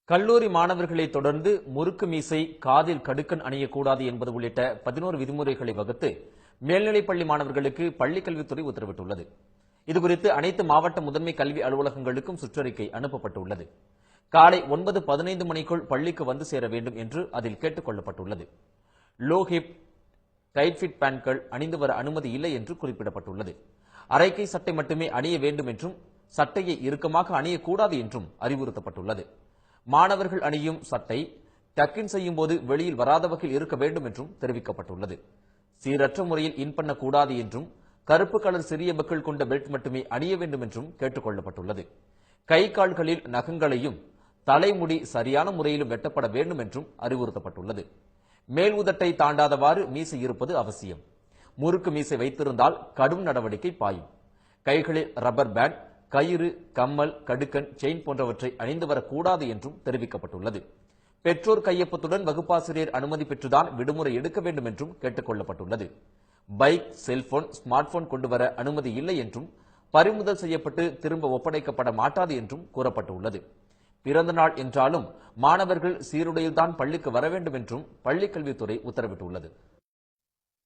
கல்லூரி மாணவர்களை தொடர்ந்து முறுக்கு மீசை, காதில் கடுக்கன் அணியக்கூடாது என்பது உள்ளிட்ட 11 விதிமுறைகளை வகுத்து மேல்நிலைப்பள்ளி மாணவர்களுக்கு பள்ளிக்கல்வித்துறை உத்தரவிட்டுள்ளது. இதுகுறித்து அனைத்து மாவட்ட முதன்மை கல்வி அலுவலகங்களுக்கும் சுற்றறிக்கை அனுப்பப்பட்டுள்ளது. காலை 9:15 மணிக்குள் பள்ளிக்கு வந்து சேர வேண்டும் என்று அதில் கேட்டுக் கொள்ளப்பட்டுள்ளது. லோ ஹிப், டைட் ஃபிட் பேண்ட்கள் அணிந்து வர அனுமதி இல்லை என்று குறிப்பிடப்பட்டுள்ளது. அரைக்கை சட்டை மட்டுமே அணிய வேண்டும் என்றும் சட்டையை இறுக்கமாக அணியக்கூடாது என்றும் அறிவுறுத்தப்பட்டுள்ளது. மாணவர்கள் அணியும் சட்டை டக்கின் செய்யும் போது வெளியில் வராத வகையில் இருக்க வேண்டும் என்றும் தெரிவிக்கப்பட்டுள்ளது. சீரற்ற முறையில் இன் பண்ணக்கூடாது என்றும் கருப்பு கலர் சிறிய பக்கிள் கொண்ட பெல்ட் மட்டுமே அணிய வேண்டும் என்றும் கேட்டுக் கொள்ளப்பட்டுள்ளது. கை கால்களில் நகங்களையும் தலைமுடி சரியான முறையிலும் வெட்டப்பட வேண்டும் என்றும் அறிவுறுத்தப்பட்டுள்ளது. மேல் உதட்டை தாண்டாதவாறு மீசை இருப்பது அவசியம். முறுக்கு மீசை வைத்திருந்தால் கடும் நடவடிக்கை பாயும். கைகளில் ரப்பர் பேண்ட், கயிறு, கம்மல், கடுக்கன், செயின் போன்றவற்றை அணிந்து வரக்கூடாது என்றும் தெரிவிக்கப்பட்டுள்ளது. பெற்றோர் கையொப்பத்துடன் வகுப்பாசிரியர் அனுமதி பெற்றுதான் விடுமுறை எடுக்க வேண்டும் என்றும் கேட்டுக் கொள்ளப்பட்டுள்ளது. பைக், செல்போன், ஸ்மார்ட் போன் கொண்டு வர அனுமதி இல்லை என்றும் பறிமுதல் செய்யப்பட்டு திரும்ப ஒப்படைக்கப்பட மாட்டாது என்றும் கூறப்பட்டுள்ளது. பிறந்த நாள் என்றாலும் மாணவர்கள் சீருடையில்தான் பள்ளிக்கு வர வேண்டும் என்றும் பள்ளிக்கல்வித்துறை உத்தரவிட்டுள்ளது.